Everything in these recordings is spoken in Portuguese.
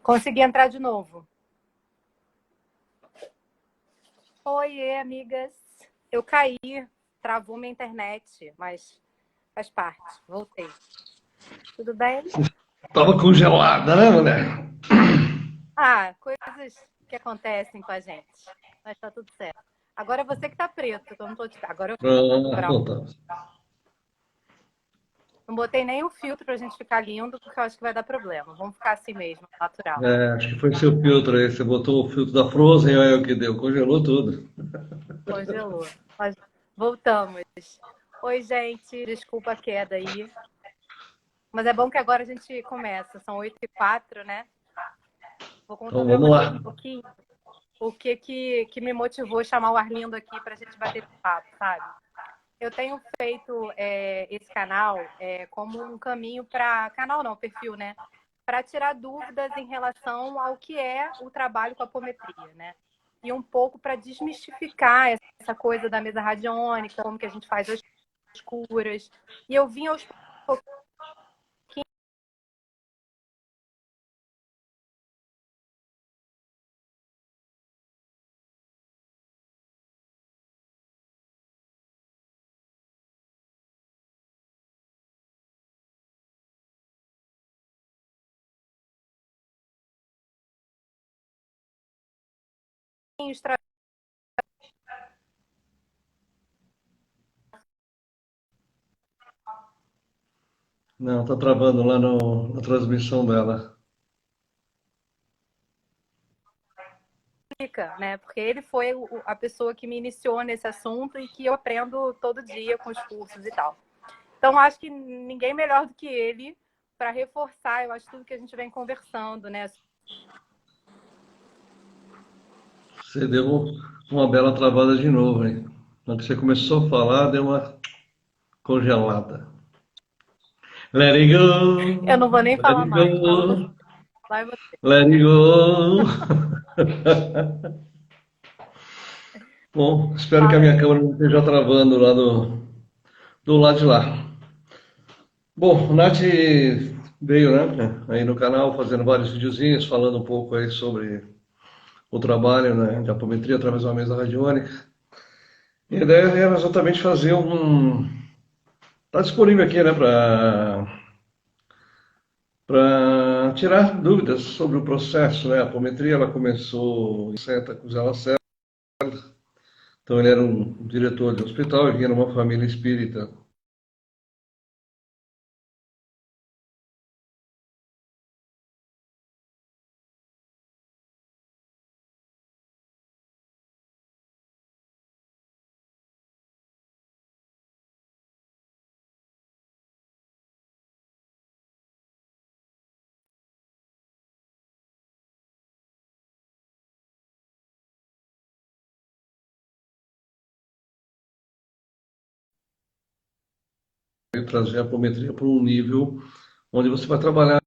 Consegui entrar de novo. Oiê, amigas. Eu caí, travou minha internet, mas faz parte. Voltei. Tudo bem? Tava congelada, né, mulher? Ah, coisas que acontecem com a gente. Mas tá tudo certo. Agora é você que tá preto, que eu não tô te... Agora eu tô Ah, brava. voltamos. Não botei nem o filtro pra gente ficar lindo, porque eu acho que vai dar problema. Vamos ficar assim mesmo, natural. Acho que foi seu filtro aí. Você botou o filtro da Frozen, aí o que deu? Congelou tudo. Congelou. Mas voltamos. Oi, gente. Desculpa a queda aí. Mas é bom que agora a gente começa. São 8h04, né? Vou contar Então para vamos vocês lá. um pouquinho o que me motivou a chamar o Arlindo aqui para a gente bater papo, sabe? Eu tenho feito esse canal como um caminho para... Canal não, perfil, né? Para tirar dúvidas em relação ao que é o trabalho com a apometria, né? E um pouco para desmistificar essa coisa da mesa radiônica, como que a gente faz as curas. E eu vim aos pouquinhos. Não, tá travando lá na transmissão dela. Né? Porque ele foi a pessoa que me iniciou nesse assunto e que eu aprendo todo dia com os cursos e tal. Então, acho que ninguém melhor do que ele para reforçar, eu acho, tudo que a gente vem conversando, né? Você deu uma bela travada de novo, hein? Na hora que você começou a falar, deu uma congelada. Let it Eu go, não vou nem let falar it mais. Fala você. go, Vai você. let it go. Bom, espero que a Fala minha aí. câmera não esteja travando lá do lado de lá. Bom, o Nath veio, né, aí no canal fazendo vários videozinhos, falando um pouco aí sobre o trabalho, né, de apometria através de uma mesa radiônica. E a ideia era exatamente fazer um... Está disponível aqui, né, para tirar dúvidas sobre o processo, né? A apometria, ela começou em Santa Cruz de La Serra, então ele era um diretor de hospital, ele vinha numa família espírita. E trazer a apometria para um nível onde você vai trabalhar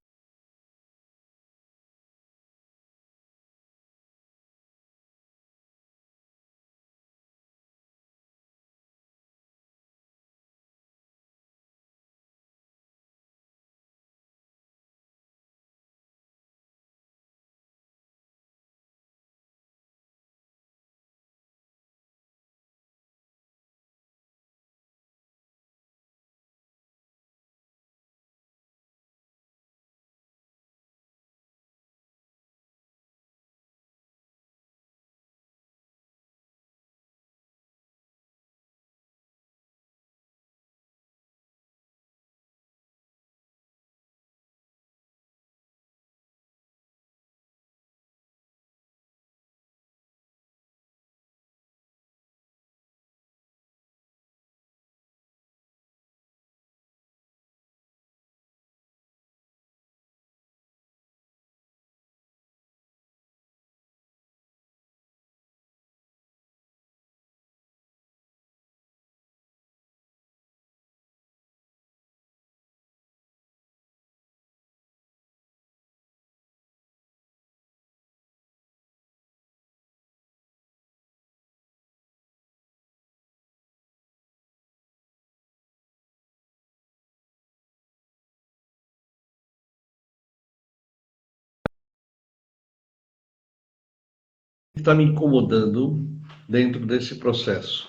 está me incomodando dentro desse processo?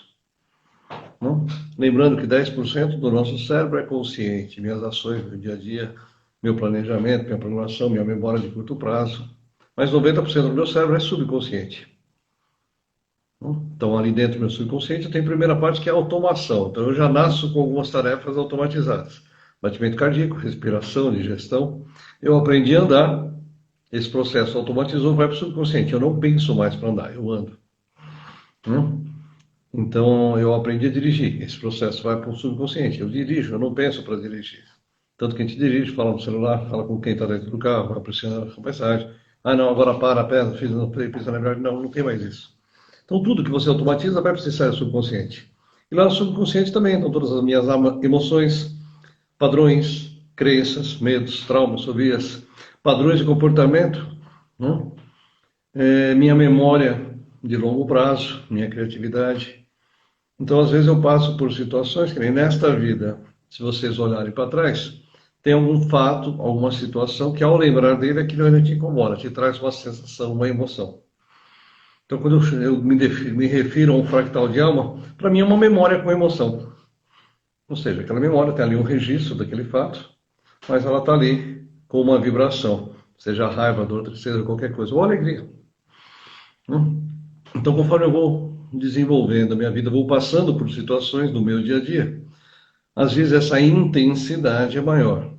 Não? Lembrando que 10% do nosso cérebro é consciente, minhas ações do dia a dia, meu planejamento, minha programação, minha memória de curto prazo, mas 90% do meu cérebro é subconsciente. Não? Então, ali dentro do meu subconsciente, tem a primeira parte que é a automação. Então, eu já nasço com algumas tarefas automatizadas. Batimento cardíaco, respiração, digestão. Eu aprendi a andar, esse processo automatizou, vai para o subconsciente. Eu não penso mais para andar, eu ando. Não? Então, eu aprendi a dirigir. Esse processo vai para o subconsciente. Eu dirijo, eu não penso para dirigir. Tanto que a gente dirige, fala no celular, fala com quem está dentro do carro, vai apreciando a paisagem. Ah, não, agora para, pesa, fiz, não, precisa lembrar. Não, não tem mais isso. Então, tudo que você automatiza vai precisar do subconsciente. E lá no subconsciente também estão todas as minhas emoções, padrões, crenças, medos, traumas, fobias, padrões de comportamento, né? Minha memória de longo prazo, minha criatividade. Então, às vezes eu passo por situações que nem nesta vida, se vocês olharem para trás, tem algum fato, alguma situação que ao lembrar dele aquilo ainda te incomoda, te traz uma sensação, uma emoção. Então, quando eu me refiro a um fractal de alma, para mim é uma memória com emoção. Ou seja, aquela memória tem ali um registro daquele fato, mas ela está ali com uma vibração, seja raiva, dor, tristeza, qualquer coisa, ou alegria. Então, conforme eu vou desenvolvendo a minha vida, vou passando por situações do meu dia a dia, às vezes essa intensidade é maior.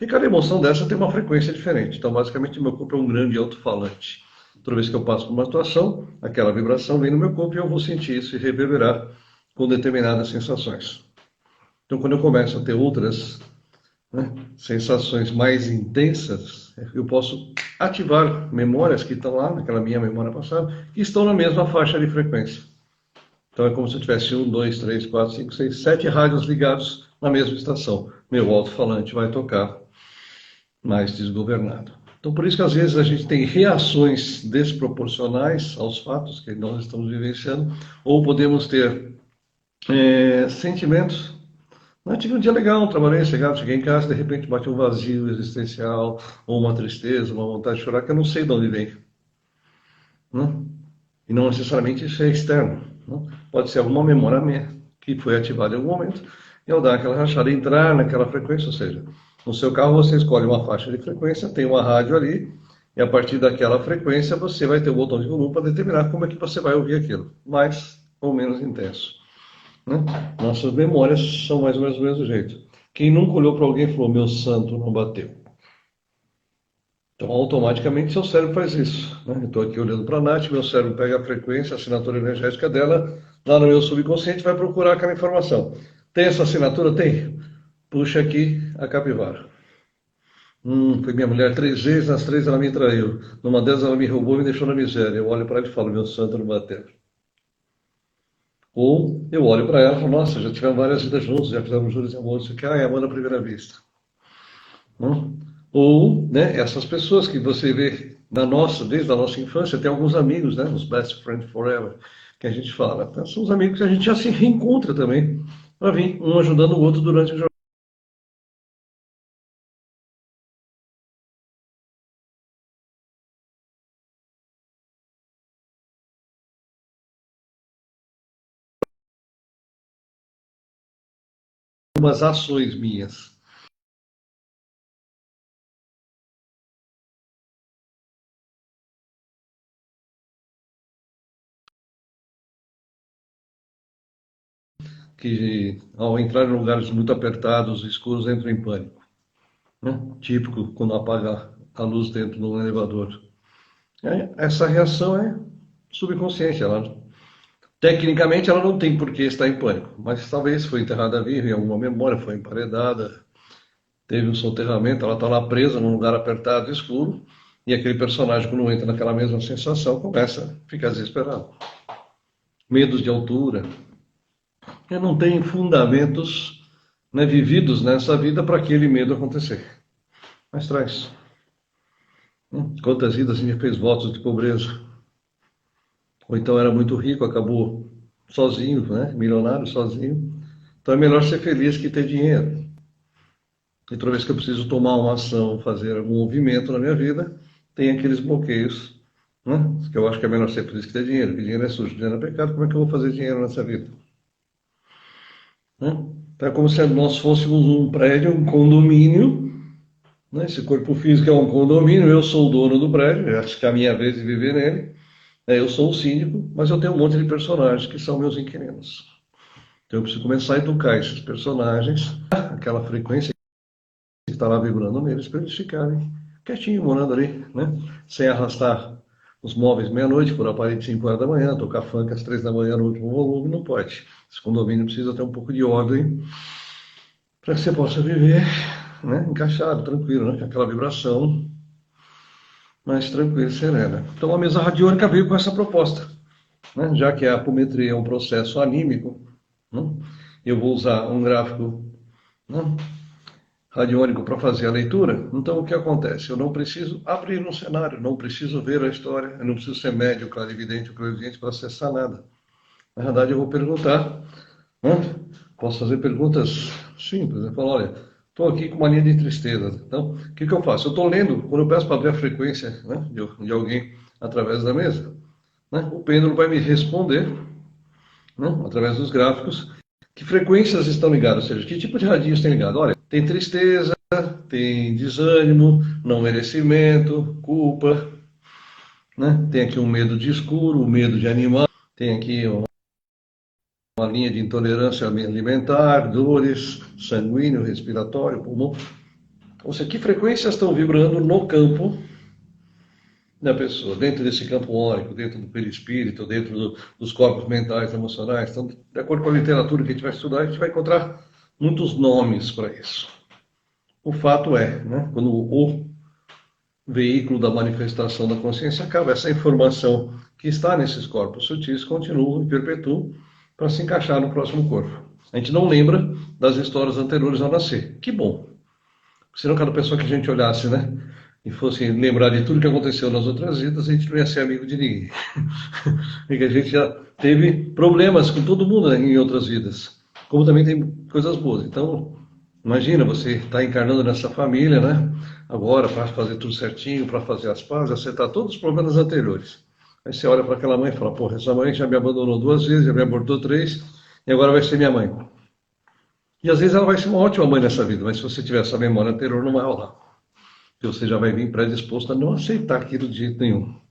E cada emoção dessa tem uma frequência diferente. Então, basicamente, meu corpo é um grande alto-falante. Toda vez que eu passo por uma situação, aquela vibração vem no meu corpo e eu vou sentir isso e reverberar com determinadas sensações. Então, quando eu começo a ter outras, né, sensações mais intensas, eu posso ativar memórias que estão lá, naquela minha memória passada, que estão na mesma faixa de frequência. Então é como se eu tivesse 1, 2, 3, 4, 5, 6, 7 rádios ligados na mesma estação. Meu alto-falante vai tocar mais desgovernado. Então por isso que às vezes a gente tem reações desproporcionais aos fatos que nós estamos vivenciando, ou podemos ter sentimentos. Eu tive um dia legal, trabalhei, cheguei em casa, de repente bate um vazio existencial, ou uma tristeza, uma vontade de chorar, que eu não sei de onde vem. Né? E não necessariamente isso é externo. Né? Pode ser alguma memória minha, que foi ativada em algum momento, e ao dar aquela rachada, entrar naquela frequência, ou seja, no seu carro você escolhe uma faixa de frequência, tem uma rádio ali, e a partir daquela frequência você vai ter o botão de volume para determinar como é que você vai ouvir aquilo, mais ou menos intenso. Né? Nossas memórias são mais ou menos do mesmo jeito. Quem nunca olhou para alguém e falou, meu santo não bateu? Então, automaticamente, seu cérebro faz isso. Né? Eu estou aqui olhando para a Nath, meu cérebro pega a frequência, a assinatura energética dela, lá no meu subconsciente vai procurar aquela informação. Tem essa assinatura? Tem. Puxa aqui a capivara. Foi minha mulher 3 vezes, nas 3 ela me traiu. Numa delas ela me roubou e me deixou na miséria. Eu olho para ela e falo, meu santo não bateu. Ou eu olho para ela e falo, nossa, já tivemos várias vidas juntos, já fizemos juros e amores, isso aqui é amor à primeira vista. Não? Ou, né, essas pessoas que você vê desde a nossa infância, tem alguns amigos, né, os best friends forever, que a gente fala. Então, são os amigos que a gente já se reencontra também, para vir um ajudando o outro durante o jogo. Algumas ações minhas. Que ao entrar em lugares muito apertados, escuros, entram em pânico. Né? Típico quando apaga a luz dentro de um elevador. Essa reação é subconsciente, tecnicamente ela não tem por que estar em pânico, mas talvez foi enterrada viva em alguma memória, foi emparedada, teve um soterramento, ela está lá presa num lugar apertado, escuro, e aquele personagem, quando entra naquela mesma sensação, começa a ficar desesperado. Medos de altura. E não tem fundamentos, né, vividos nessa vida para aquele medo acontecer. Mas traz. Quantas vidas a gente fez votos de pobreza? Ou então era muito rico, acabou sozinho, né, milionário sozinho. Então é melhor ser feliz que ter dinheiro. E toda vez que eu preciso tomar uma ação, fazer algum movimento na minha vida, tem aqueles bloqueios, né? Que eu acho que é melhor ser por isso que ter dinheiro, que dinheiro é sujo, dinheiro é pecado, como é que eu vou fazer dinheiro nessa vida? Né? Então é como se nós fôssemos um prédio, um condomínio, né? Esse corpo físico é um condomínio, eu sou o dono do prédio, acho que é a minha vez de viver nele, eu sou o síndico, mas eu tenho um monte de personagens que são meus inquilinos. Então eu preciso começar a educar esses personagens, aquela frequência que está lá vibrando neles, para eles ficarem quietinhos, morando ali, né? Sem arrastar os móveis meia-noite por aparelho de 5 horas da manhã, tocar funk às 3 da manhã no último volume, não pode. Esse condomínio precisa ter um pouco de ordem para que você possa viver, né? Encaixado, tranquilo, né? Com aquela vibração mais tranquila e serena. Então a mesa radiônica veio com essa proposta, né? Já que a apometria é um processo anímico, né? Eu vou usar um gráfico, né, radiônico para fazer a leitura. Então o que acontece? Eu não preciso abrir um cenário, não preciso ver a história, eu não preciso ser médio, clarividente ou clarividente para acessar nada. Na verdade eu vou perguntar, né? Posso fazer perguntas simples, eu falo, olha, estou aqui com uma linha de tristeza. Então, o que eu faço? Eu estou lendo, quando eu peço para abrir a frequência, né, de alguém através da mesa, né, o pêndulo vai me responder, né, através dos gráficos, que frequências estão ligadas, ou seja, que tipo de radinhos tem ligado. Olha, tem tristeza, tem desânimo, não merecimento, culpa, né? Tem aqui um medo de escuro, um medo de animal, tem aqui uma linha de intolerância alimentar, dores, sanguíneo, respiratório, pulmão. Ou seja, que frequências estão vibrando no campo da pessoa, dentro desse campo órico, dentro do perispírito, dentro dos corpos mentais, emocionais. Então, de acordo com a literatura que a gente vai estudar, a gente vai encontrar muitos nomes para isso. O fato é, né, quando o veículo da manifestação da consciência acaba, essa informação que está nesses corpos sutis continua e perpetua para se encaixar no próximo corpo. A gente não lembra das histórias anteriores ao nascer. Que bom. Senão cada pessoa que a gente olhasse, né, e fosse lembrar de tudo que aconteceu nas outras vidas, a gente não ia ser amigo de ninguém. Porque a gente já teve problemas com todo mundo, né, em outras vidas. Como também tem coisas boas. Então, imagina você estar encarnando nessa família, né? Agora, para fazer tudo certinho, para fazer as pazes, acertar todos os problemas anteriores. Aí você olha para aquela mãe e fala, porra, essa mãe já me abandonou 2 vezes, já me abortou 3, e agora vai ser minha mãe. E às vezes ela vai ser uma ótima mãe nessa vida, mas se você tiver essa memória anterior, não vai rolar. Porque você já vai vir predisposto a não aceitar aquilo de jeito nenhum.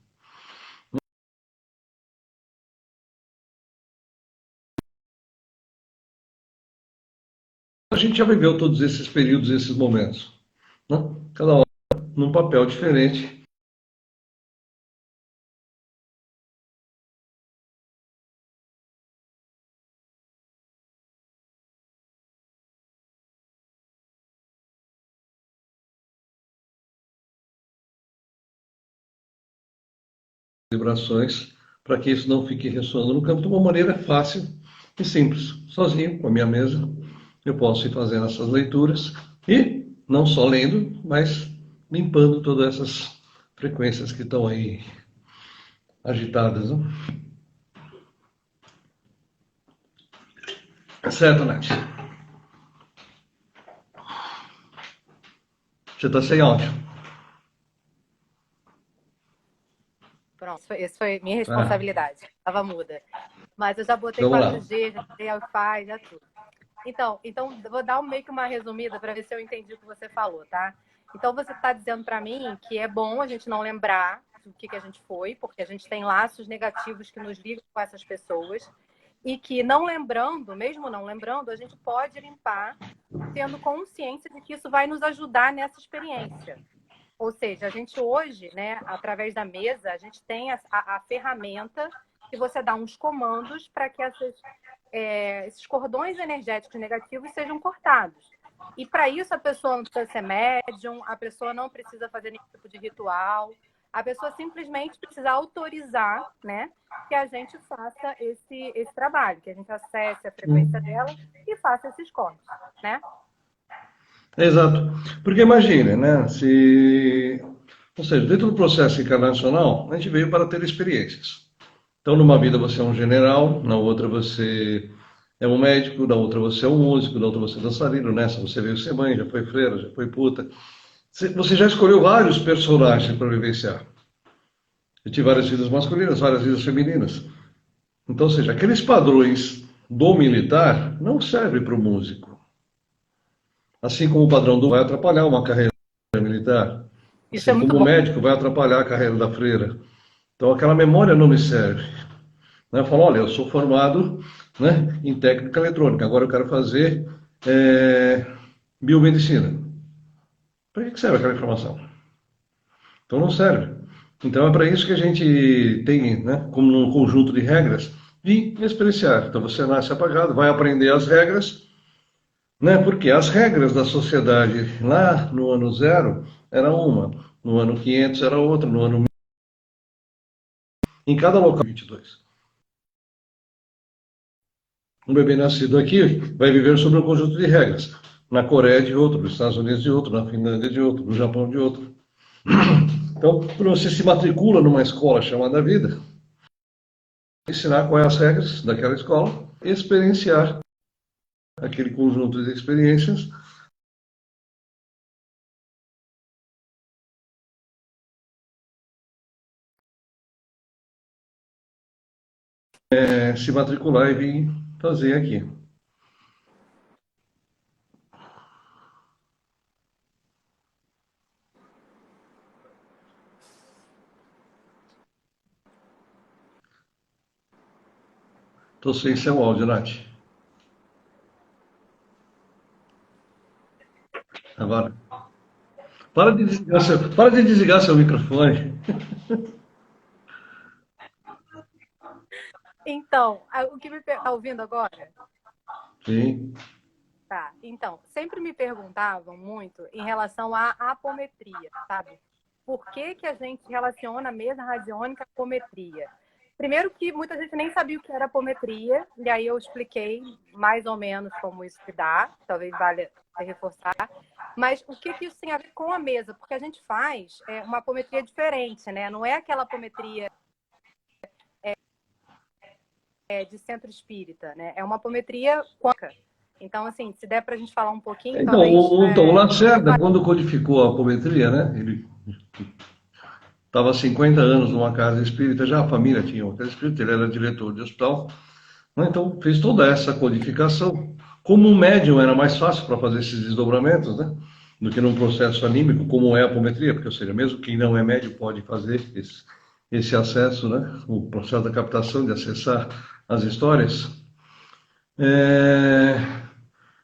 A gente já viveu todos esses períodos, esses momentos, né? Cada hora num papel diferente. Vibrações, para que isso não fique ressoando no campo de uma maneira fácil e simples. Sozinho, com a minha mesa, eu posso ir fazendo essas leituras e não só lendo, mas limpando todas essas frequências que estão aí agitadas. Não? Certo, Nath? Você está sem áudio. Pronto, isso foi minha Ah, responsabilidade. Estava muda. Mas eu já botei vamos lá. 4G, já botei Wi-Fi, já tudo. Então, vou dar meio que uma resumida para ver se eu entendi o que você falou, tá? Então, você está dizendo para mim que é bom a gente não lembrar do que a gente foi, porque a gente tem laços negativos que nos ligam com essas pessoas, e que não lembrando, mesmo não lembrando, a gente pode limpar, tendo consciência de que isso vai nos ajudar nessa experiência. Ou seja, a gente hoje, né, através da mesa, a gente tem a ferramenta que você dá uns comandos para que esses cordões energéticos negativos sejam cortados. E para isso a pessoa não precisa ser médium, a pessoa não precisa fazer nenhum tipo de ritual, a pessoa simplesmente precisa autorizar, né, que a gente faça esse trabalho, que a gente acesse a frequência dela e faça esses cortes, né? Exato. Porque imagine, né? Se, ou seja, dentro do processo encarnacional, a gente veio para ter experiências. Então, numa vida você é um general, na outra você é um médico, na outra você é um músico, na outra você é dançarino, nessa você veio ser mãe, já foi freira, já foi puta. Você já escolheu vários personagens para vivenciar. Eu tive várias vidas masculinas, várias vidas femininas. Então, ou seja, aqueles padrões do militar não servem para o músico. Assim como o padrão do vai atrapalhar uma carreira militar. Isso é Assim muito como o bom. médico vai atrapalhar a carreira da freira. Então, aquela memória não me serve. Né? Eu falo, olha, eu sou formado, né, em técnica eletrônica, agora eu quero fazer biomedicina. Para que serve aquela informação? Então não serve. Então é para isso que a gente tem, né, como um conjunto de regras, de experienciar. Então você nasce apagado, vai aprender as regras, né, porque as regras da sociedade lá no ano zero era uma, no ano 500 era outra, no ano 1000, em cada local 22. Um bebê nascido aqui vai viver sobre um conjunto de regras. Na Coreia de outro, nos Estados Unidos de outro, na Finlândia de outro, no Japão de outro. Então, quando você se matricula numa escola chamada vida, ensinar quais as regras daquela escola, experienciar aquele conjunto de experiências, se matricular e vir fazer aqui. Estou sem seu áudio, Nath. Agora. Para de desligar seu microfone. Então, o que me tá ouvindo agora? Sim. Tá. Então, sempre me perguntavam muito em relação à apometria, sabe? Por que que a gente relaciona a mesa radiônica à apometria? Primeiro que muita gente nem sabia o que era apometria, e aí eu expliquei mais ou menos como isso se dá, talvez valha reforçar. Mas o que que isso tem a ver com a mesa? Porque a gente faz uma apometria diferente, né? Não é aquela apometria de centro espírita, né? É uma apometria quântica. Então, assim, se der para a gente falar um pouquinho, Então, talvez... o Lacerda, quando codificou a apometria, né, ele estava há 50 anos numa casa espírita, já a família tinha uma casa espírita, ele era diretor de hospital, né, então fez toda essa codificação. Como um médium era mais fácil para fazer esses desdobramentos, né, do que num processo anímico, como é a apometria, porque, ou seja, mesmo quem não é médium pode fazer esse acesso, né, o processo da captação, de acessar as histórias.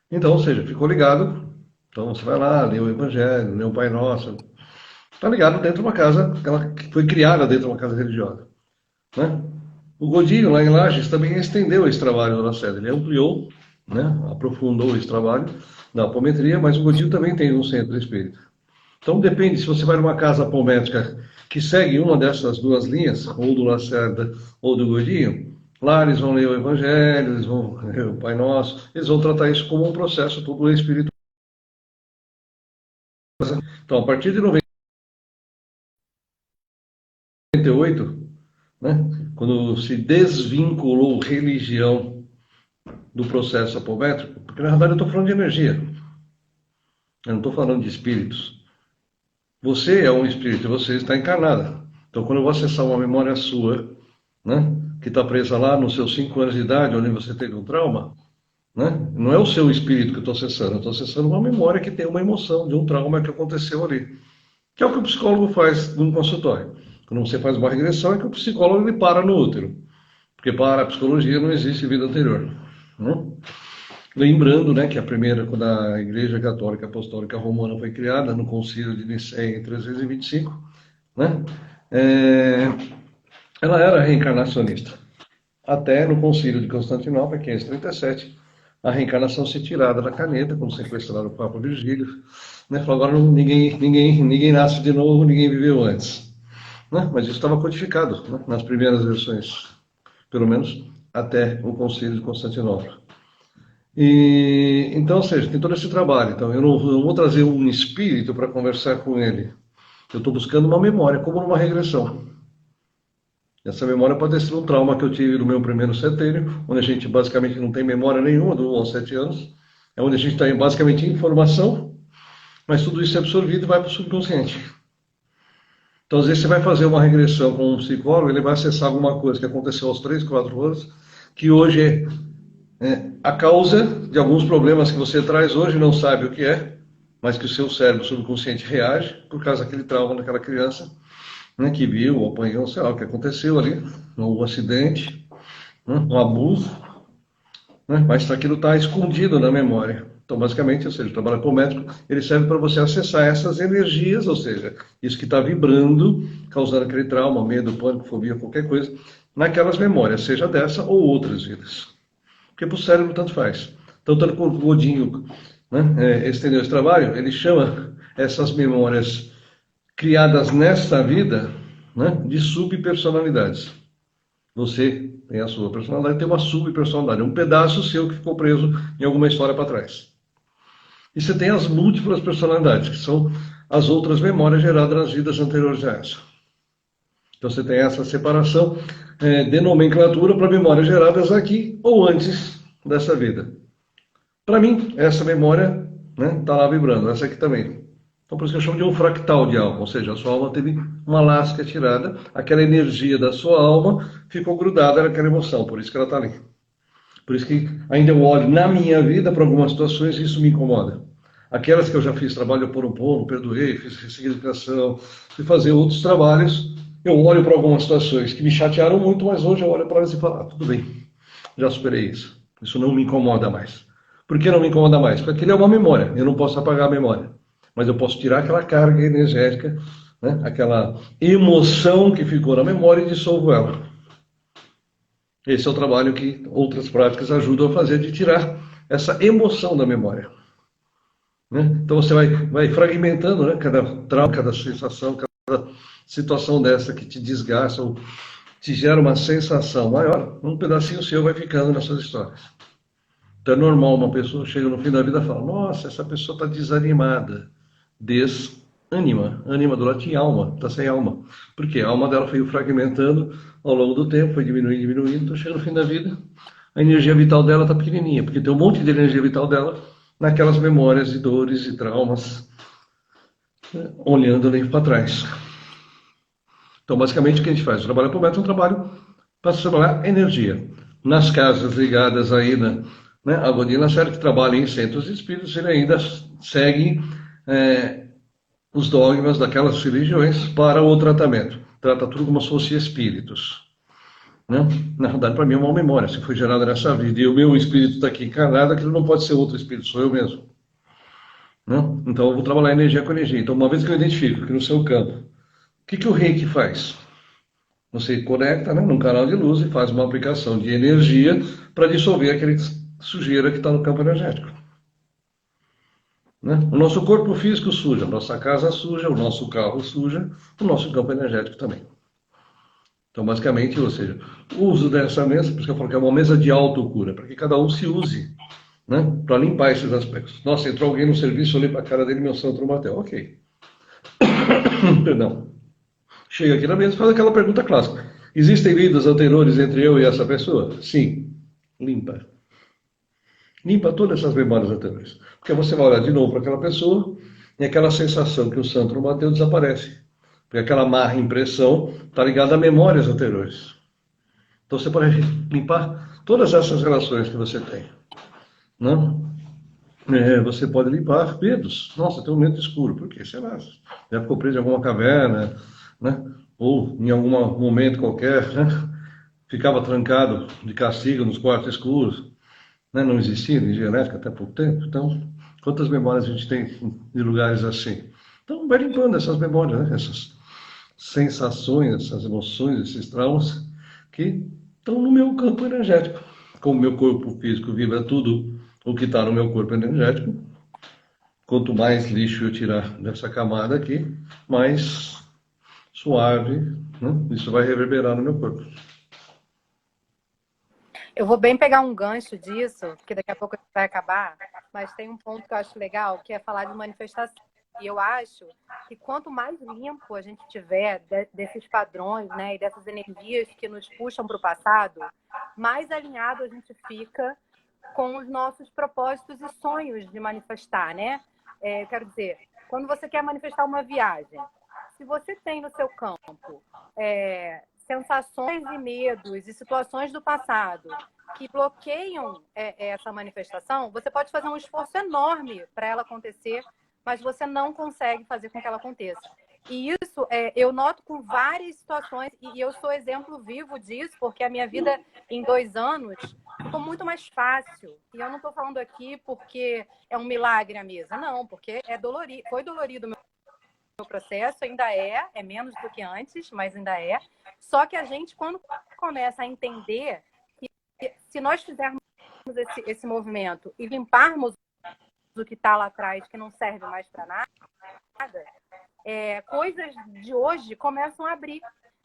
Então, ou seja, ficou ligado. Então você vai lá, lê o Evangelho, lê o Pai Nosso. Está ligado dentro de uma casa, ela que foi criada dentro de uma casa religiosa. Né? O Godinho, lá em Lages, também estendeu esse trabalho da Lacerda. Ele ampliou, né, aprofundou esse trabalho da apometria, mas o Godinho também tem um centro espírita. Então depende, se você vai numa casa apométrica que segue uma dessas duas linhas, ou do Lacerda ou do Godinho, lá eles vão ler o Evangelho, eles vão ler o Pai Nosso, eles vão tratar isso como um processo todo espiritual. Então, a partir de 98, né, quando se desvinculou religião do processo apométrico, porque na verdade eu estou falando de energia, eu não estou falando de espíritos. Você é um espírito, você está encarnada. Então, quando eu vou acessar uma memória sua, né, que está presa lá nos seus 5 anos de idade, onde você teve um trauma, né, não é o seu espírito que eu estou acessando, eu estou acessando uma memória que tem uma emoção de um trauma que aconteceu ali. Que é o que o psicólogo faz num consultório. Quando você faz uma regressão, é que o psicólogo ele para no útero. Porque para a psicologia não existe vida anterior. Né? Lembrando, né, que a primeira, quando a Igreja Católica Apostólica Romana foi criada, no Concílio de Nicéia em 325, né, ela era reencarnacionista. Até no Concílio de Constantinopla, 537, a reencarnação se tirada da caneta, quando sequestraram o Papa Virgílio. Né, falou, agora ninguém nasce de novo, ninguém viveu antes. Né? Mas isso estava codificado, né, nas primeiras versões, pelo menos até o Concílio de Constantinopla. E, então, ou seja, tem todo esse trabalho. Então, eu não vou trazer um espírito para conversar com ele. Eu estou buscando uma memória, como numa regressão. Essa memória pode ser um trauma que eu tive no meu primeiro setênio, onde a gente basicamente não tem memória nenhuma, do 1 aos 7 anos. É onde a gente está basicamente em informação, mas tudo isso é absorvido e vai para o subconsciente. Então, às vezes, você vai fazer uma regressão com um psicólogo, ele vai acessar alguma coisa que aconteceu aos 3, 4 anos, que hoje a causa de alguns problemas que você traz hoje, não sabe o que é, mas que o seu cérebro subconsciente reage por causa daquele trauma daquela criança, né, que viu, ou apanhou, sei lá, o que aconteceu ali, um acidente, né, um abuso, né, mas aquilo está escondido na memória. Então, basicamente, ou seja, o trabalho cométrico, ele serve para você acessar essas energias, ou seja, isso que está vibrando, causando aquele trauma, medo, pânico, fobia, qualquer coisa, naquelas memórias, seja dessa ou outras vidas. Porque para o cérebro tanto faz. Então, tanto com o Godinho, né, estendeu esse trabalho, ele chama essas memórias criadas nesta vida, né, de subpersonalidades. Você tem a sua personalidade, tem uma subpersonalidade, um pedaço seu que ficou preso em alguma história para trás. E você tem as múltiplas personalidades, que são as outras memórias geradas nas vidas anteriores a essa. Então você tem essa separação de nomenclatura para memórias geradas aqui ou antes dessa vida. Para mim, essa memória está lá vibrando, essa aqui também. Então por isso que eu chamo de um fractal de alma, ou seja, a sua alma teve uma lasca tirada, aquela energia da sua alma ficou grudada naquela emoção, por isso que ela está ali. Por isso que ainda eu olho na minha vida para algumas situações e isso me incomoda. Aquelas que eu já fiz trabalho por um pono, perdoei, fiz ressignificação, fui fazer outros trabalhos, eu olho para algumas situações que me chatearam muito, mas hoje eu olho para elas e falo, tudo bem, já superei isso. Isso não me incomoda mais. Por que não me incomoda mais? Porque aquilo é uma memória, eu não posso apagar a memória. Mas eu posso tirar aquela carga energética, né, aquela emoção que ficou na memória e dissolvo ela. Esse é o trabalho que outras práticas ajudam a fazer, de tirar essa emoção da memória. Né? Então você vai fragmentando, né, cada trauma, cada sensação, cada situação dessa que te desgasta ou te gera uma sensação maior, um pedacinho seu vai ficando nessas histórias. Então é normal uma pessoa chega no fim da vida e fala, nossa, essa pessoa está desanimada. Desânima. Ânima do latim, alma, está sem alma. Por quê? A alma dela foi fragmentando ao longo do tempo, foi diminuindo, diminuindo, então chega no fim da vida, a energia vital dela está pequenininha, porque tem um monte de energia vital dela naquelas memórias de dores e traumas, né, olhando ali para trás. Então, basicamente, o que a gente faz? O trabalho prometo um trabalho para trabalhar energia. Nas casas ligadas aí a Godina Lacerda, que trabalha em centros espíritos, ele ainda segue os dogmas daquelas religiões para o tratamento. Trata tudo como se fossem espíritos. Né? Na verdade, para mim é uma memória. Se foi gerada nessa vida e o meu espírito está aqui encarnado, aquilo não pode ser outro espírito, sou eu mesmo. Né? Então, eu vou trabalhar energia com energia. Então, uma vez que eu identifico que no seu campo, o que o reiki faz? Você conecta, né, num canal de luz e faz uma aplicação de energia para dissolver aquele sujeira que está no campo energético. Né? O nosso corpo físico suja, a nossa casa suja, o nosso carro suja, o nosso campo energético também. Então, basicamente, ou seja, o uso dessa mesa, por isso que eu falo que é uma mesa de autocura, para que cada um se use, né, para limpar esses aspectos. Nossa, entrou alguém no serviço, olhei para a cara dele, meu santo bateu. Ok. Perdão. Chega aqui na mesa e faz aquela pergunta clássica. Existem vidas anteriores entre eu e essa pessoa? Sim. Limpa. Limpa todas essas memórias anteriores. Porque você vai olhar de novo para aquela pessoa e aquela sensação que o santo não bateu desaparece. Porque aquela má impressão está ligada a memórias anteriores. Então você pode limpar todas essas relações que você tem. Não? Você pode limpar medos. Nossa, tem um medo escuro. Por quê? Sei lá. Já ficou preso em alguma caverna, né? Ou em algum momento qualquer, né? Ficava trancado de castigo nos quartos escuros. Né? Não existia energia elétrica até pouco tempo. Então, quantas memórias a gente tem de lugares assim? Então, vai limpando essas memórias, né? Essas sensações, essas emoções, esses traumas que estão no meu campo energético. Como o meu corpo físico vibra tudo o que está no meu corpo energético, quanto mais lixo eu tirar dessa camada aqui, mais suave, né, isso vai reverberar no meu corpo. Eu vou bem pegar um gancho disso, porque daqui a pouco vai acabar, mas tem um ponto que eu acho legal, que é falar de manifestação. E eu acho que quanto mais limpo a gente tiver desses padrões, né, e dessas energias que nos puxam para o passado, mais alinhado a gente fica com os nossos propósitos e sonhos de manifestar, né? Quero dizer, quando você quer manifestar uma viagem, se você tem no seu campo sensações e medos e situações do passado que bloqueiam essa manifestação, você pode fazer um esforço enorme para ela acontecer, mas você não consegue fazer com que ela aconteça. E isso eu noto com várias situações, e eu sou exemplo vivo disso, porque a minha vida em 2 anos ficou muito mais fácil. E eu não estou falando aqui porque é um milagre a mesa, não, porque foi dolorido o meu processo, ainda é menos do que antes, mas ainda é. Só que a gente, quando começa a entender que se nós fizermos esse movimento e limparmos o que está lá atrás, que não serve mais para nada, coisas de hoje começam a abrir.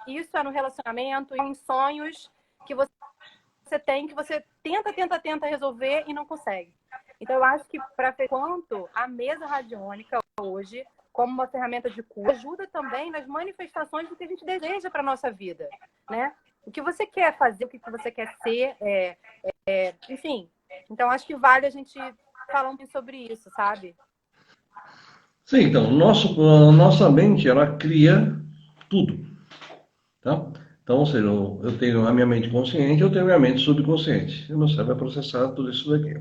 Isso é no relacionamento, em sonhos que você tem, que você tenta resolver e não consegue. Então, eu acho que, para ver quanto a mesa radiônica hoje, como uma ferramenta de cura, ajuda também nas manifestações do que a gente deseja para a nossa vida, né? O que você quer fazer, o que você quer ser, enfim. Então, acho que vale a gente falar um pouco sobre isso, sabe? Sim, então, a nossa mente, ela cria tudo, tá? Então, ou seja, eu tenho a minha mente consciente, eu tenho a minha mente subconsciente. E o meu cérebro vai processar tudo isso daqui.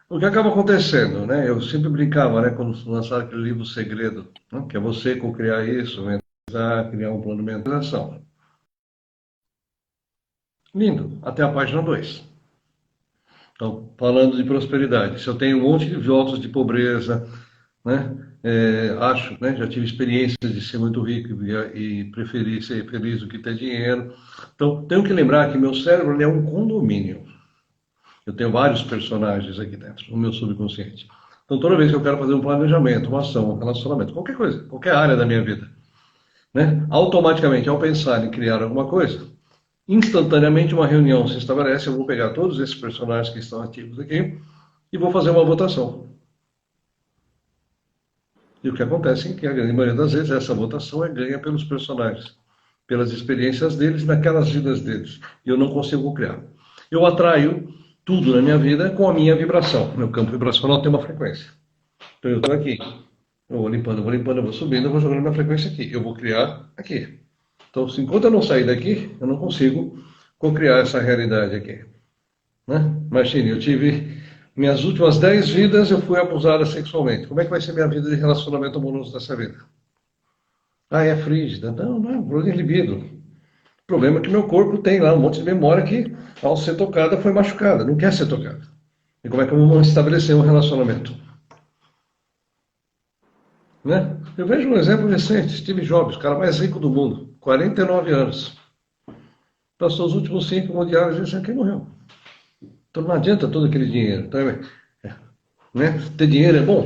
O que acaba acontecendo, né? Eu sempre brincava, né? Quando lançaram aquele livro Segredo, né? Que é você co-criar isso, mentalizar, criar um plano de mentalização. Lindo, até a página 2. Então, falando de prosperidade. Se eu tenho um monte de votos de pobreza, né? Né? Já tive experiências de ser muito rico e preferir ser feliz do que ter dinheiro. Então, tenho que lembrar que meu cérebro ele é um condomínio. Eu tenho vários personagens aqui dentro, no meu subconsciente. Então, toda vez que eu quero fazer um planejamento, uma ação, um relacionamento, qualquer coisa, qualquer área da minha vida, né? Automaticamente, ao pensar em criar alguma coisa, instantaneamente uma reunião se estabelece, eu vou pegar todos esses personagens que estão ativos aqui e vou fazer uma votação. E o que acontece é que a grande maioria das vezes essa votação é ganha pelos personagens, pelas experiências deles, naquelas vidas deles. E eu não consigo criar. Eu atraio tudo na minha vida com a minha vibração. Meu campo vibracional tem uma frequência. Então eu estou aqui. Eu vou limpando, eu vou subindo, eu vou jogando minha frequência aqui. Eu vou criar aqui. Então, enquanto eu não sair daqui, eu não consigo co-criar essa realidade aqui. Né? Imagine, eu tive minhas últimas 10 vidas, eu fui abusada sexualmente. Como é que vai ser minha vida de relacionamento amoroso dessa vida? Ah, é frígida. Não, não é um problema de libido. O problema é que meu corpo tem lá um monte de memória que, ao ser tocada, foi machucada. Não quer ser tocada. E como é que eu vou estabelecer um relacionamento? Né? Eu vejo um exemplo recente, Steve Jobs, o cara mais rico do mundo, 49 anos. Passou os últimos 5 mundiais e disse que morreu. Então não adianta todo aquele dinheiro. Então, né? Ter dinheiro é bom.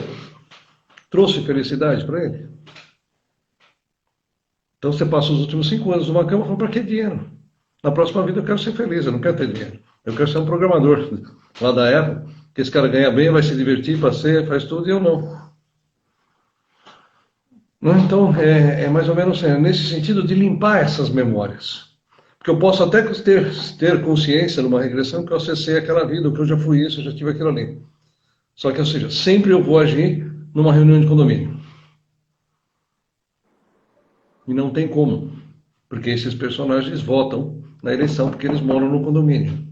Trouxe felicidade para ele. Então você passa os últimos 5 anos numa cama e fala, para que dinheiro? Na próxima vida eu quero ser feliz, eu não quero ter dinheiro. Eu quero ser um programador lá da Apple, que esse cara ganha bem, vai se divertir, passeia, faz tudo, e eu não. Então, é mais ou menos nesse sentido de limpar essas memórias. Porque eu posso até ter consciência numa regressão que eu acessei aquela vida, que eu já fui isso, eu já tive aquilo ali. Só que, ou seja, sempre eu vou agir numa reunião de condomínio. E não tem como. Porque esses personagens votam na eleição porque eles moram no condomínio.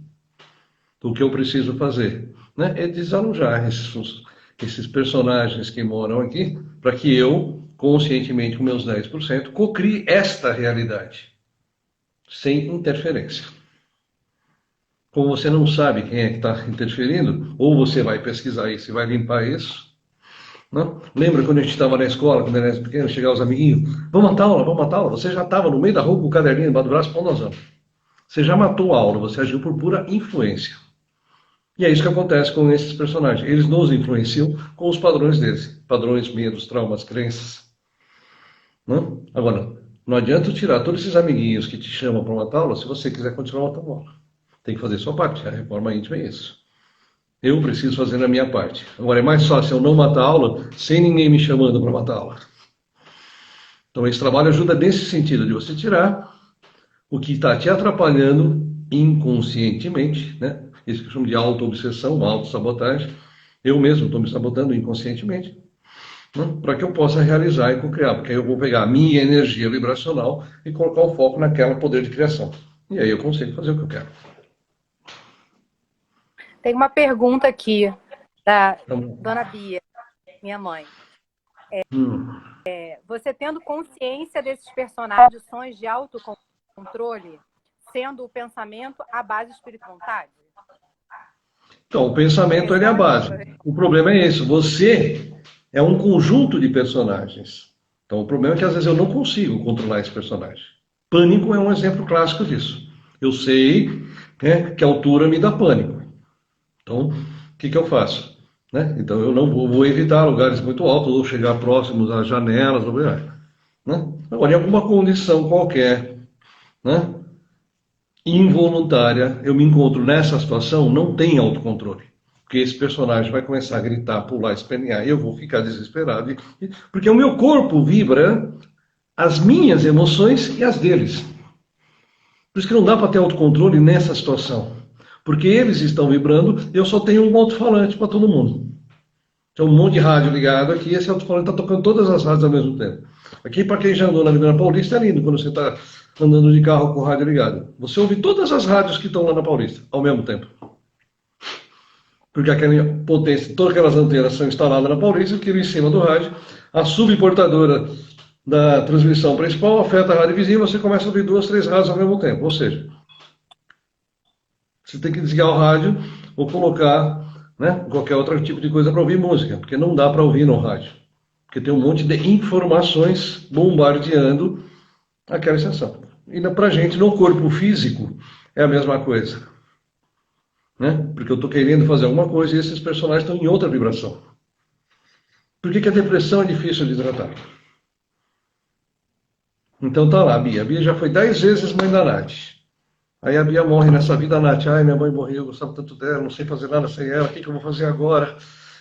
Então, o que eu preciso fazer, né, é desalojar esses personagens que moram aqui para que eu, conscientemente com meus 10%, cocrie esta realidade. Sem interferência. Como você não sabe quem é que está interferindo, ou você vai pesquisar isso e vai limpar isso. Não? Lembra quando a gente estava na escola, quando era pequeno, chegavam os amiguinhos, vamos matar aula, vamos matar aula. Você já estava no meio da rua com o caderninho embaixo do braço, nós vamos. Você já matou a aula, você agiu por pura influência. E é isso que acontece com esses personagens. Eles nos influenciam com os padrões deles. Padrões, medos, traumas, crenças. Não? Agora, não adianta tirar todos esses amiguinhos que te chamam para uma aula se você quiser continuar uma aula. Tem que fazer sua parte. A reforma íntima é isso. Eu preciso fazer a minha parte. Agora, é mais fácil eu não matar a aula sem ninguém me chamando para matar a aula. Então, esse trabalho ajuda nesse sentido, de você tirar o que está te atrapalhando inconscientemente, né? Isso que eu chamo de auto-obsessão, auto-sabotagem. Eu mesmo estou me sabotando inconscientemente. né, para que eu possa realizar e co-criar, porque aí eu vou pegar a minha energia vibracional e colocar o foco naquela poder de criação. E aí eu consigo fazer o que eu quero. Tem uma pergunta aqui da Então, Dona Bia, minha mãe. hum. Você tendo consciência desses personagens, sonhos de autocontrole, sendo o pensamento a base espiritual vontade? Então, o pensamento ele é a base. O problema é esse, você é um conjunto de personagens. Então, o problema é que às vezes eu não consigo controlar esse personagem. Pânico é um exemplo clássico disso. Eu sei, né, que a altura me dá pânico. Então, o que eu faço? Né? Então, eu não vou evitar lugares muito altos, ou chegar próximos às janelas, né? Agora, em alguma condição qualquer, né, involuntária, eu me encontro nessa situação, não tem autocontrole. Porque esse personagem vai começar a gritar, pular, espernear, e eu vou ficar desesperado. Porque o meu corpo vibra as minhas emoções e as deles. Por isso que não dá para ter autocontrole nessa situação. Porque eles estão vibrando e eu só tenho um alto-falante para todo mundo. Tem um monte de rádio ligado aqui, esse alto-falante está tocando todas as rádios ao mesmo tempo. Aqui, para quem já andou na Avenida Paulista, é lindo quando você está andando de carro com o rádio ligado. Você ouve todas as rádios que estão lá na Paulista, ao mesmo tempo. Porque aquela potência, todas aquelas antenas são instaladas na Paulista, aquilo em cima do rádio, a subportadora da transmissão principal afeta a rádio vizinha, você começa a ouvir 2, 3 rádios ao mesmo tempo. Ou seja, você tem que desligar o rádio ou colocar, né, qualquer outro tipo de coisa para ouvir música, porque não dá para ouvir no rádio. Porque tem um monte de informações bombardeando aquela estação. E para a gente, no corpo físico, é a mesma coisa. Né? Porque eu estou querendo fazer alguma coisa e esses personagens estão em outra vibração. Por que a depressão é difícil de tratar? Então tá lá, a Bia. A Bia já foi 10 vezes mãe da Nath. Aí a Bia morre nessa vida, a Nath, ai, minha mãe morreu, eu gostava tanto dela, não sei fazer nada sem ela, o que eu vou fazer agora?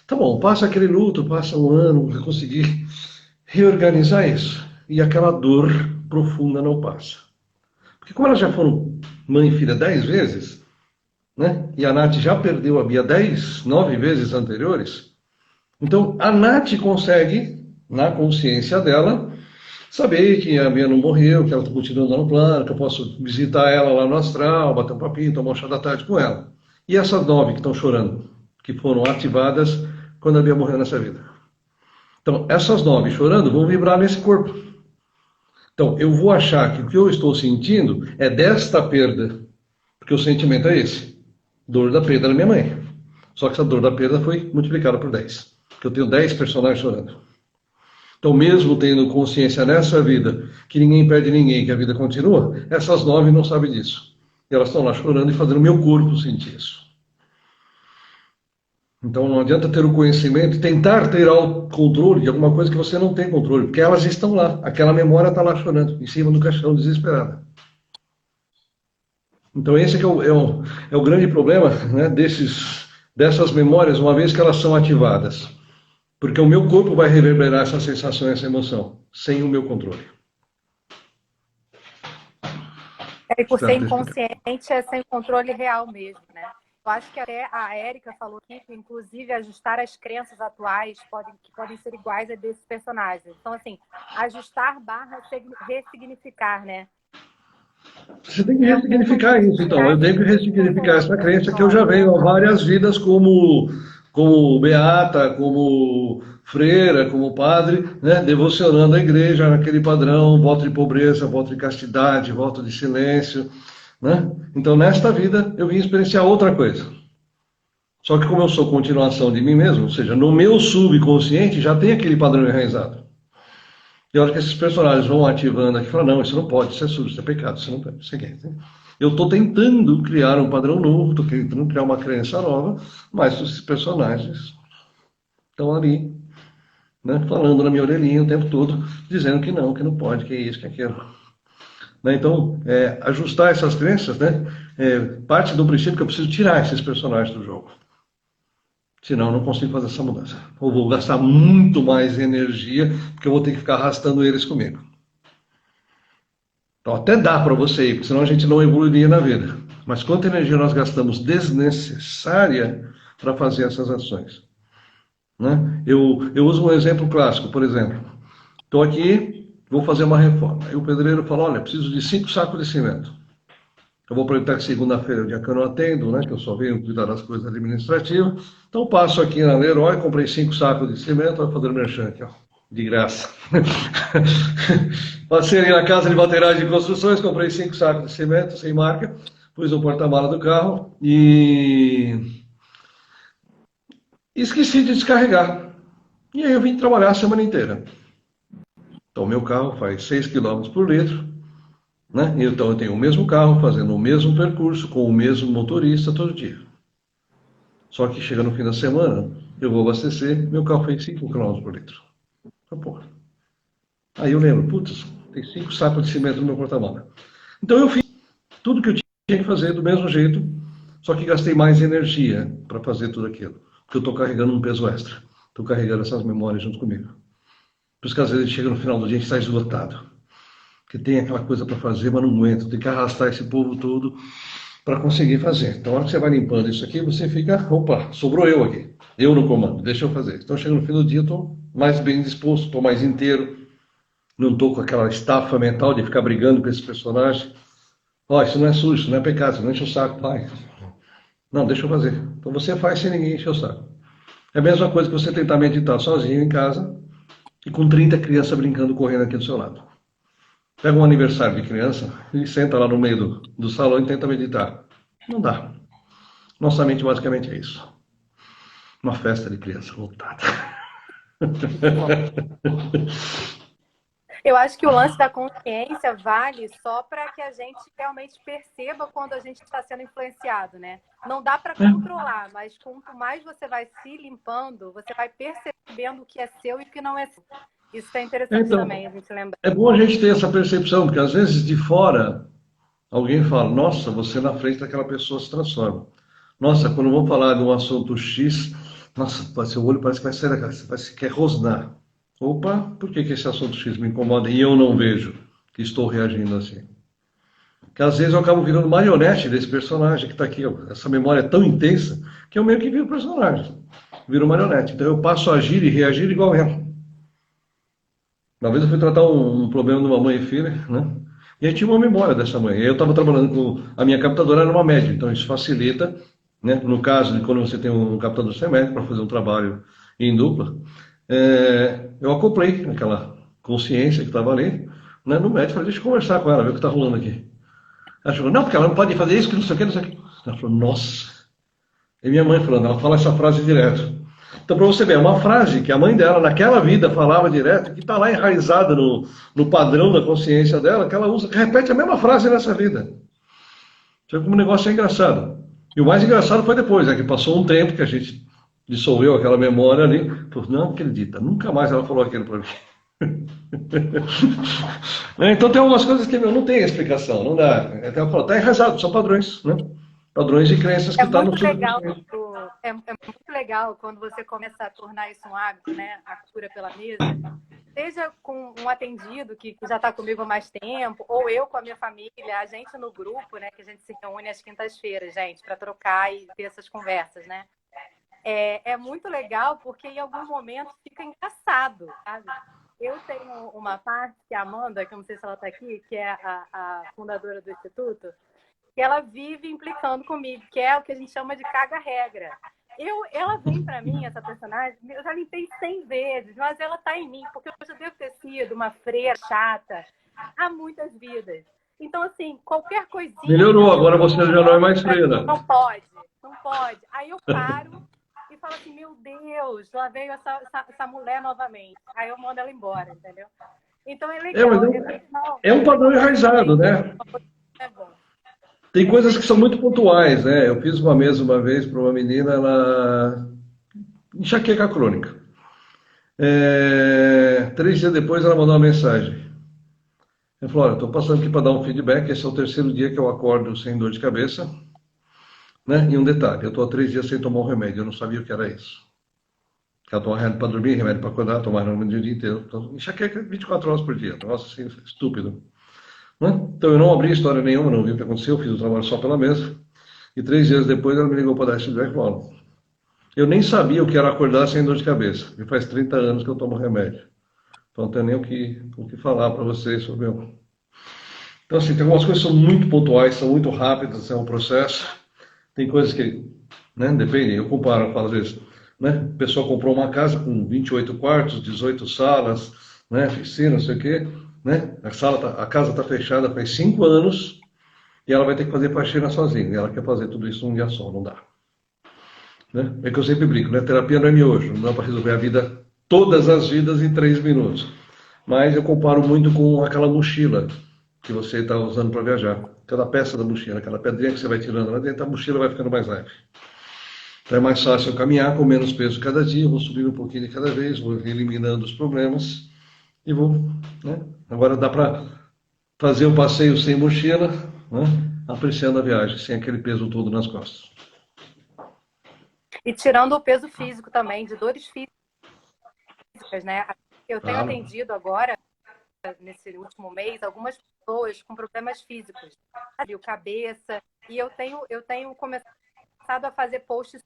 Tá bom, passa aquele luto, passa um ano, eu consegui reorganizar isso. E aquela dor profunda não passa. Porque como elas já foram mãe e filha 10 vezes, né? E a Nath já perdeu a Bia 9 vezes anteriores, então a Nath consegue, na consciência dela, saber que a Bia não morreu, que ela está continuando no plano, que eu posso visitar ela lá no astral, bater um papinho, tomar um chá da tarde com ela. E essas 9 que estão chorando, que foram ativadas quando a Bia morreu nessa vida. Então, essas 9 chorando vão vibrar nesse corpo. Então, eu vou achar que o que eu estou sentindo é desta perda, porque o sentimento é esse. Dor da perda da minha mãe. Só que essa dor da perda foi multiplicada por 10. Porque eu tenho 10 personagens chorando. Então, mesmo tendo consciência nessa vida que ninguém perde ninguém, que a vida continua, essas 9 não sabem disso. E elas estão lá chorando e fazendo o meu corpo sentir isso. Então, não adianta ter o conhecimento e tentar ter autocontrole de alguma coisa que você não tem controle, porque elas estão lá. Aquela memória está lá chorando, em cima do caixão, desesperada. Então esse que é o grande problema, né, dessas memórias, uma vez que elas são ativadas. Porque o meu corpo vai reverberar essa sensação, essa emoção, sem o meu controle. E por ser inconsciente, é sem controle real mesmo, né? Eu acho que até a Érica falou que, inclusive, ajustar as crenças atuais que podem ser iguais a desses personagens. Então, assim, ajustar barra ressignificar, né? Você tem que ressignificar isso, então. Eu tenho que ressignificar essa crença que eu já venho há várias vidas como beata, como freira, como padre, né, devocionando a igreja naquele padrão, voto de pobreza, voto de castidade, voto de silêncio. Né? Então, nesta vida, eu vim experienciar outra coisa. Só que como eu sou continuação de mim mesmo, ou seja, no meu subconsciente já tem aquele padrão enraizado. E a hora que esses personagens vão ativando aqui, falam, não, isso não pode, isso é sujo, isso é pecado, isso não pode, isso é gay. Eu estou tentando criar um padrão novo, estou tentando criar uma crença nova, mas esses personagens estão ali, né, falando na minha orelhinha o tempo todo, dizendo que não pode, que é isso, que é aquilo. Né, então, ajustar essas crenças, né, parte do princípio que eu preciso tirar esses personagens do jogo. Senão eu não consigo fazer essa mudança. Ou vou gastar muito mais energia, porque eu vou ter que ficar arrastando eles comigo. Então até dá para você ir, porque senão a gente não evoluiria na vida. Mas quanta energia nós gastamos desnecessária para fazer essas ações? né? Eu uso um exemplo clássico, por exemplo. Estou aqui, vou fazer uma reforma. Aí o pedreiro fala, olha, preciso de 5 sacos de cimento. Eu vou aproveitar que segunda-feira é o dia que eu não atendo, né? Que eu só venho cuidar das coisas administrativas. Então passo aqui na Leroy, comprei 5 sacos de cimento, vou fazer o merchan aqui, ó. De graça. Passei ali na casa de materiais de construções, comprei 5 sacos de cimento, sem marca, pus no porta-mala do carro e esqueci de descarregar. E aí eu vim trabalhar a semana inteira. Então meu carro faz 6 quilômetros por litro, né? Então eu tenho o mesmo carro fazendo o mesmo percurso com o mesmo motorista todo dia. Só que chega no fim da semana, eu vou abastecer, meu carro fez 5 quilômetros por litro. Então, porra. Aí eu lembro, putz, tem 5 sacos de cimento no meu porta-mala. Então eu fiz tudo que eu tinha que fazer do mesmo jeito, só que gastei mais energia para fazer tudo aquilo. Porque eu estou carregando um peso extra. Estou carregando essas memórias junto comigo. Por isso que às vezes chega no final do dia e está esgotado. Porque tem aquela coisa para fazer, mas não aguento. Tem que arrastar esse povo todo para conseguir fazer. Então, a hora que você vai limpando isso aqui, você fica, opa, sobrou eu aqui. Eu no comando, deixa eu fazer. Então, chega no fim do dia, estou mais bem disposto, estou mais inteiro. Não estou com aquela estafa mental de ficar brigando com esse personagem. Ó, isso não é sujo, isso não é pecado, isso não enche o saco, pai. Não, deixa eu fazer. Então você faz sem ninguém encher o saco. É a mesma coisa que você tentar meditar sozinho em casa e com 30 crianças brincando, correndo aqui do seu lado. Pega um aniversário de criança e senta lá no meio do salão e tenta meditar. Não dá. Nossa mente basicamente é isso. Uma festa de criança lotada. Eu acho que o lance da consciência vale só para que a gente realmente perceba quando a gente está sendo influenciado, né? Não dá para controlar, mas quanto mais você vai se limpando, você vai percebendo o que é seu e o que não é seu. Isso é interessante Então, também, a gente lembrar. é bom a gente ter essa percepção, porque às vezes de fora alguém fala, nossa, você na frente daquela pessoa se transforma. Nossa, quando eu vou falar de um assunto X, nossa, seu olho parece que vai sair da cara, parece que quer rosnar. Opa, por que que esse assunto X me incomoda e eu não vejo que estou reagindo assim? Que às vezes eu acabo virando marionete desse personagem que está aqui. Essa memória é tão intensa que eu meio que viro o personagem. Viro marionete. Então eu passo a agir e reagir igual ela. Uma vez eu fui tratar um problema de uma mãe e filha, né? E aí tinha uma memória dessa mãe. E eu estava trabalhando com. A minha captadora era uma média, então isso facilita, né? No caso de quando você tem um captador semétrico para fazer um trabalho em dupla, eu acoplei aquela consciência que estava ali, né, no médico, falei, deixa eu conversar com ela, ver o que está rolando aqui. Ela falou, não, porque ela não pode fazer isso, que não sei o que, não sei o que. Ela falou, nossa. E minha mãe falando, ela fala essa frase direto. Então, para você ver, é uma frase que a mãe dela, naquela vida, falava direto, que está lá enraizada no padrão da consciência dela, que ela usa, que repete a mesma frase nessa vida. Você vê como o negócio é engraçado. E o mais engraçado foi depois, né, que passou um tempo que a gente dissolveu aquela memória ali. Falou, não acredita, nunca mais ela falou aquilo para mim. Então tem algumas coisas que não tem explicação, não dá. Até eu falo, tá enraizado, são padrões, né? Padrões e crenças que estão no subconsciente. É muito legal quando você começa a tornar isso um hábito, né? A cura pela mesa. Seja com um atendido que já está comigo há mais tempo, ou eu com a minha família, a gente no grupo, né? Que a gente se reúne às quintas-feiras, gente, para trocar e ter essas conversas, né? É muito legal porque em algum momento fica engraçado, sabe? Eu tenho uma parte, que é a Amanda, que eu não sei se ela está aqui, que é a fundadora do Instituto, que ela vive implicando comigo, que é o que a gente chama de caga-regra. Ela vem para mim, essa personagem, eu já limpei 100 vezes, mas ela está em mim, porque eu já devo ter sido uma freira chata há muitas vidas. Então, assim, qualquer coisinha... Melhorou, agora você já não é mais freira. Não pode, não pode. Aí eu paro e falo assim, meu Deus, lá veio essa mulher novamente. Aí eu mando ela embora, entendeu? Então é legal. É um padrão enraizado, né? É bom. Tem coisas que são muito pontuais, né? Eu fiz uma mesa uma vez para uma menina, ela enxaqueca crônica. 3 dias depois ela mandou uma mensagem. Ela falou, olha, estou passando aqui para dar um feedback, esse é o 3º dia que eu acordo sem dor de cabeça. Né? E um detalhe, eu estou há 3 dias sem tomar um remédio, eu não sabia o que era isso. Ela toma remédio para dormir, remédio para acordar, tomar remédio o dia inteiro. Então, enxaqueca 24 horas por dia. Nossa, assim, estúpido. Né? Então eu não abri história nenhuma, não vi o que aconteceu, fiz o trabalho só pela mesa. E 3 dias depois ela me ligou para dar esse feedback e falou, Eu nem sabia o que era acordar sem dor de cabeça. E faz 30 anos que eu tomo remédio. Então não tenho nem o que falar para vocês sobre o... Então, assim, tem algumas coisas que são muito pontuais, são muito rápidas, é um processo. Tem coisas que, né, depende, eu comparo, eu falo às vezes, né, a pessoa comprou uma casa com 28 quartos, 18 salas, né, piscina, não sei o quê, né, a casa está fechada faz 5 anos e ela vai ter que fazer faxina sozinha. E ela quer fazer tudo isso num dia só, não dá. Né? É que eu sempre brinco, né? Terapia não é miojo, não dá para resolver a vida, todas as vidas em 3 minutos. Mas eu comparo muito com aquela mochila que você está usando para viajar. Cada peça da mochila, aquela pedrinha que você vai tirando lá dentro, a mochila vai ficando mais leve. Então é mais fácil eu caminhar com menos peso cada dia, vou subindo um pouquinho de cada vez, vou eliminando os problemas e vou, né? Agora dá para fazer um passeio sem mochila, né? Apreciando a viagem, sem aquele peso todo nas costas. E tirando o peso físico também, de dores físicas, né? Eu tenho Claro. atendido agora, nesse último mês, algumas pessoas com problemas físicos, cabeça, e eu tenho começado a fazer posts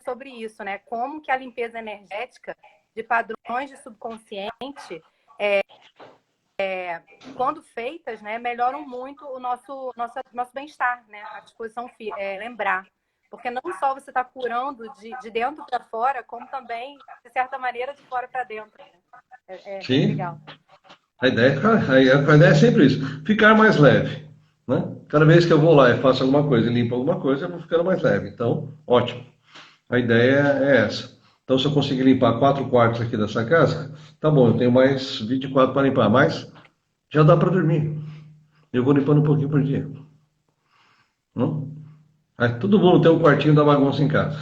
sobre isso, né? Como que a limpeza energética de padrões de subconsciente, quando feitas, né, melhoram muito o nosso bem-estar, né? A disposição, lembrar. Porque não só você está curando de dentro para fora, como também, de certa maneira, de fora para dentro. Né? É Sim. legal. A ideia é sempre isso, ficar mais leve. Né? Cada vez que eu vou lá e faço alguma coisa e limpo alguma coisa, eu vou ficando mais leve. Então, ótimo. A ideia é essa. Então, se eu conseguir limpar 4 quartos aqui dessa casa, tá bom, eu tenho mais 24 para limpar, mas já dá para dormir. Eu vou limpando um pouquinho por dia. Não? Aí, todo mundo tem um quartinho da bagunça em casa.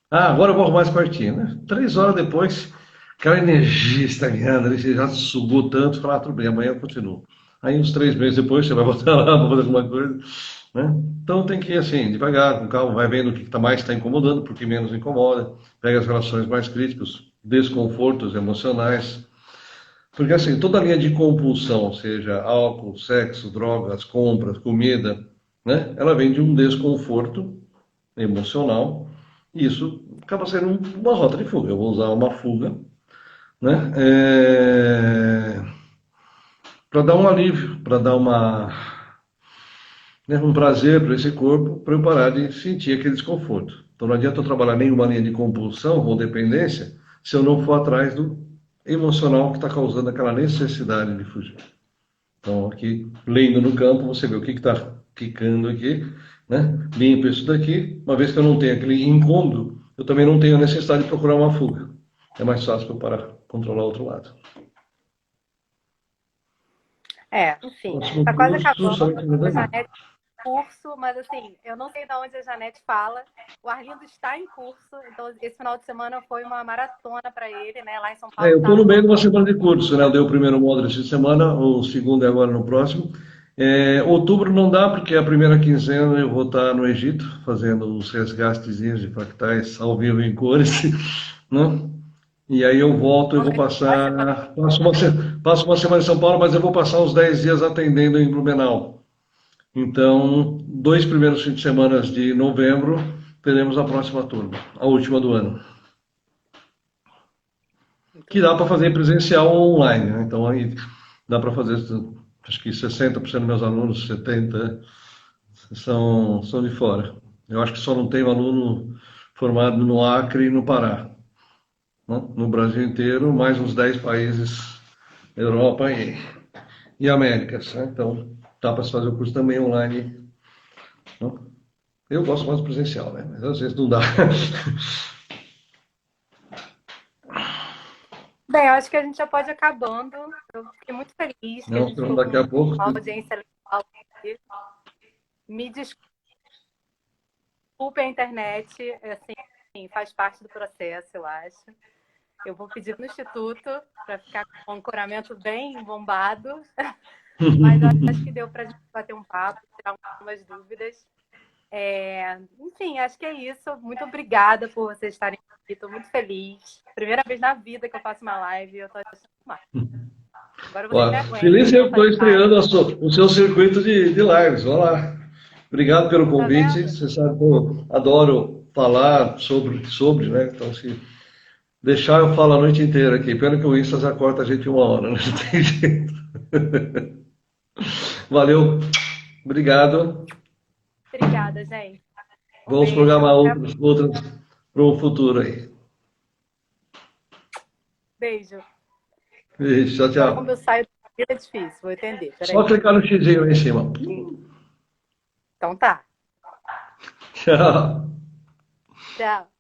Ah, agora eu vou arrumar esse quartinho. Né? 3 horas depois, aquela energia estagnando, ali, você já sugou tanto, fala, ah, tudo bem, amanhã eu continuo. Aí uns 3 meses depois você vai voltar lá para fazer alguma coisa. Né? Então tem que ir assim, devagar, com calma, vai vendo o que mais está incomodando, porque menos incomoda, pega as relações mais críticas, desconfortos emocionais. Porque assim, toda linha de compulsão, seja álcool, sexo, drogas, compras, comida, né? Ela vem de um desconforto emocional, e isso acaba sendo uma rota de fuga. Eu vou usar uma fuga, né? Para dar um alívio, para dar um prazer para esse corpo, para eu parar de sentir aquele desconforto. Então não adianta eu trabalhar nenhuma linha de compulsão ou dependência se eu não for atrás do emocional que está causando aquela necessidade de fugir. Então aqui, lendo no campo, você vê o que está ficando aqui, né? Limpo isso daqui. Uma vez que eu não tenho aquele incômodo, eu também não tenho a necessidade de procurar uma fuga. É mais fácil para eu parar, controlar o outro lado. Enfim, Próximo está quase curso, acabando. sabe que vai A dar. Janete curso, mas assim, eu não sei de onde a Janete fala. O Arlindo está em curso, então esse final de semana foi uma maratona para ele, né? Lá em São Paulo Eu estou está no meio de uma lotado. semana de curso, né? Eu dei o primeiro módulo essa semana, o segundo é agora no próximo. Outubro não dá, porque a primeira quinzena eu vou estar no Egito, fazendo os resgastezinhos de fractais ao vivo em cores, né? E aí eu volto, eu vou passar, passo uma semana em São Paulo, mas eu vou passar uns 10 dias atendendo em Blumenau. Então, 2 primeiros fins de semana de novembro, teremos a próxima turma, a última do ano. Que dá para fazer presencial ou online, né? Então aí dá para fazer, acho que 60% dos meus alunos, 70% são de fora. Eu acho que só não tenho aluno formado no Acre e no Pará. Né? No Brasil inteiro, mais uns 10 países, Europa e Américas. Né? Então dá para se fazer o curso também online. Né? Eu gosto mais do presencial, né? Mas às vezes não dá. Bem, eu acho que a gente já pode ir acabando. Eu fiquei muito feliz que a Não, gente então ficou daqui com a pouco. uma audiência legal. Me desculpe a internet, assim, faz parte do processo, eu acho. Eu vou pedir no Instituto para ficar com um ancoramento bem bombado, mas acho que deu para a gente bater um papo, tirar algumas dúvidas. Enfim, acho que é isso. Muito obrigada por vocês estarem aqui. Estou muito feliz. Primeira vez na vida que eu faço uma live e eu estou achando mais. Agora vocês me aguentem. Feliz eu estou Fazer mais. estreando o seu circuito de lives. Olá. Obrigado pelo Tá convite. vendo? Você sabe que eu adoro falar sobre, né? Então, se deixar, eu falo a noite inteira aqui. Pena que o Insta já corta a gente 1 hora, né? Não tem jeito. Valeu, obrigado. Obrigada, gente. Um Vamos beijo. programar outras para o futuro aí. Beijo. Beijo, tchau, Agora, como eu tchau. saio, é difícil. Vou entender. Só Peraí. clicar no xizinho aí em cima. Então tá. Tchau. Tchau.